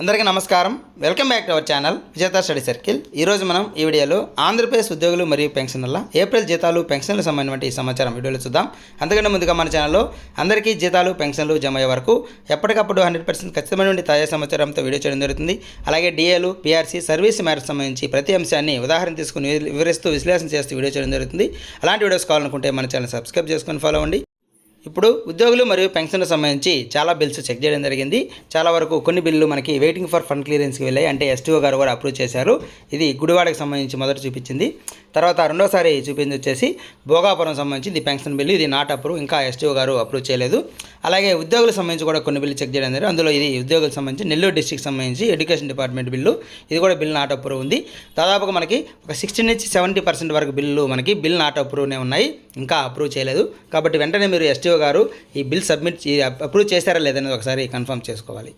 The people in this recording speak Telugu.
అందరికీ నమస్కారం. Welcome back to our channel విజేత స్టడీ సర్కిల్. ఈరోజు మనం ఈ వీడియోలో ఆంధ్రప్రదేశ్ ఉద్యోగులు మరియు పెన్షనర్ల ఏప్రిల్ జీతాలు పెన్షన్లకు సంబంధించిన ఈ సమాచారం వీడియోలో చూద్దాం. అంతకంటే ముందుగా మన ఛానల్లో అందరికీ జీతాలు పెన్షన్లు జమ అయ్యే వరకు ఎప్పటికప్పుడు 100% ఖచ్చితమైన తాజా సమాచారంతో వీడియో చేయడం జరుగుతుంది. అలాగే డిఏలు, పిఆర్సీ, సర్వీస్ మ్యాటర్స్ సంబంధించి ప్రతి అంశాన్ని ఉదాహరణ తీసుకుని వివరిస్తూ విశ్లేషణ చేస్తూ వీడియో చేయడం జరుగుతుంది. అలాంటి వీడియోస్ కావాలనుకుంటే మన ఛానల్ సబ్స్క్రైబ్ చేసుకొని ఫాలో అవ్వండి. ఇప్పుడు ఉద్యోగులు మరియు పెన్షన్లకు సంబంధించి చాలా బిల్స్ చెక్ చేయడం జరిగింది. చాలా వరకు కొన్ని బిల్లు మనకి వెయిటింగ్ ఫర్ ఫండ్ క్లియరెన్స్కి వెళ్ళాయి, అంటే ఎస్టీఓ గారు కూడా అప్రూవ్ చేశారు. ఇది గుడివాడకి సంబంధించి మొదట చూపించింది. తర్వాత రెండోసారి చూపించి వచ్చేసి భోగాపురం సంబంధించి ఇది పెన్షన్ బిల్లు, ఇది నాట్ అప్రూవ్, ఇంకా ఎస్టీఓ గారు అప్రూవ్ చేయలేదు. అలాగే ఉద్యోగులకు సంబంధించి కూడా కొన్ని బిల్లు చెక్ చేయడం జరిగింది. అందులో ఇది ఉద్యోగులకు సంబంధించి నెల్లూరు డిస్ట్రిక్ట్ సంబంధించి ఎడ్యుకేషన్ డిపార్ట్మెంట్ బిల్లు, ఇది కూడా బిల్ నాట్ అప్రూవ్ ఉంది. దాదాపుగా మనకి ఒక 60 నుంచి 70% వరకు బిల్లు మనకి బిల్ నాట్ అప్రూవ్నే ఉన్నాయి, ఇంకా అప్రూవ్ చేయలేదు. కాబట్టి వెంటనే మీరు ఎస్టీఓ గారు ఈ బిల్ అప్రూవ్ చేశారా లేదనేది ఒకసారి కన్ఫర్మ్ చేసుకోవాలి.